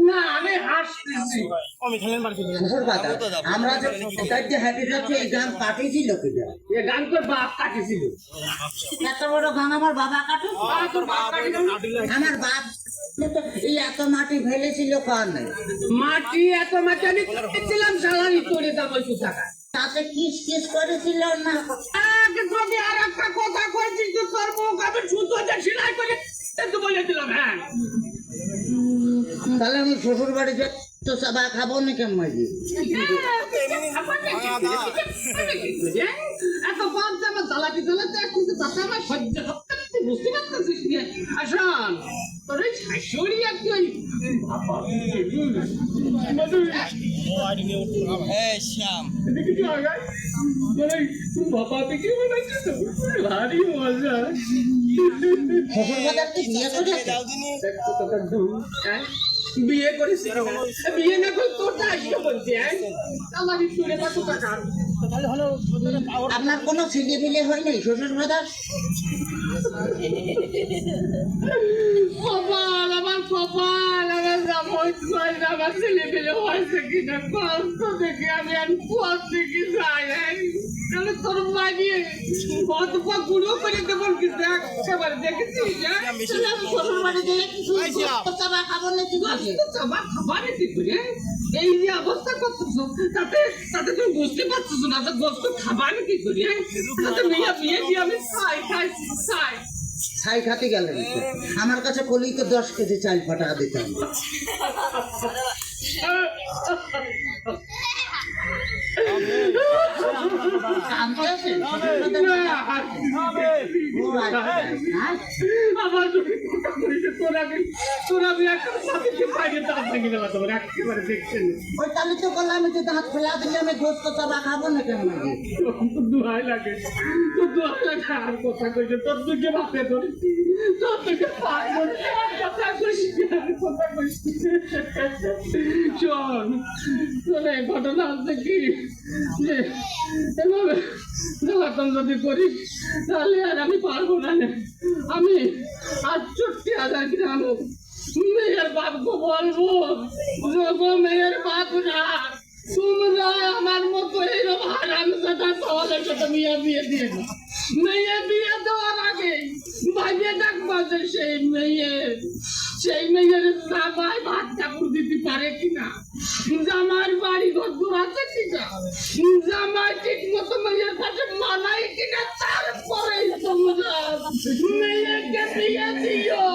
না আমি হাসতেছি। আমরা যে হ্যাপি যাচ্ছে এই গান কাটিয়েছিল কিনা? এ গান তোর বাপ কাটিছিল। এত বড় গান আমার বাবা কাটে? তোর বাপ কাটিছিল। আমার বাপ তো এই এত মাটি ফেলেছিল কার নাই? মাটি এত মাটি আমি করেছিলাম স্যালারি করে দেবো টাকা। তাতে কিস কিস করেছিল না? আগে তোকে আর একটা কথা কইছিস তো তোর মুখ আমি সুতোতে সেলাই করে একটু বলে দিলাম। হ্যাঁ তাহলে আমি শ্বশুর বাড়ি যাই তো চাবা খাবো না কেমন মাঝি? এত বাদ আমার জ্বালাতে জ্বালাতে এখন তো তাতে আমার সহ্য করতে বুঝতে পারতেছিস না। আসন তোর ওই শাশুড়ি আর কি ওই বাবা থেকে ভারী মজা। শ্বশুর বাড়ি কি বিয়ে করেছে? বিয়ে করেছি বিয়ে না করে তোরটা আসতে বলছি। আমার চলে কত টাকা আপনার কোনো ছেলে পিলে হয় নাই শ্বশুর বাড়ি? কপাল আমার কপাল আমার জামাই আমার ছেলে পেলে হয়েছে কিনা কষ্ট দেখে আমি আর পথ দেখে যাই। তাহলে তোর বাড়িয়ে কত পা গুঁড়ো করে দেবো কিন্তু একেবারে দেখেছিস শ্বশুর বাড়ি গেলে কিছু চাবা খাবো না কি করে? চাবা খাবারে কি করে এই যে অবস্থা করতেছ তাতে তাতে তুমি বুঝতে পারছো না তো গোস্ত খাবারে কি করে? তাতে মেয়ে বিয়ে দিয়ে আমি খাই খাই খাই ছাই খাতে গেলেন তো। আমার কাছে কলি তো 10 কেজি চাল ফাটা দিতাম। আমার তোরা একটা সাথে বাইরে দাঁড়াতে গেলে একেবারে দেখছেন ওই তাহলে তো বললাম আমি তো দাঁত ফেলা দিলে আমি গোস্ত চাবা খাবো না কেমন মাঝি? দোহাই লাগে তোর দোহাই লাগে আর কথা কইছে তোর দুকে বাপে ধরেছি তোর দুকে পাই কথা কইছি কথা কইছি। শোন শোনে ঘটনা হচ্ছে কি যে এভাবে জ্বালাতন যদি করিস তাহলে আর আমি পারবো না। আমি 68,000 গ্রাম মেয়ের বাপকে বলবো যোগো মেয়ের বাপ না তোমরা আমার মতো এইরকম হারামজাদা তাহলে সাথে মেয়ে বিয়ে দিয়ে দাও। মেয়ে বিয়ে দেওয়ার আগে ভাইয়ে ডাকবা যে সেই মেয়ের জামাই ভাত কাপড় দিতে পারে কিনা, জামার বাড়ি ঘর দূর আছে কিনা, জামাই ঠিক মতো মেয়ের কাছে মানায় কিনা, তারপরে তোমরা মেয়েকে বিয়ে দিও।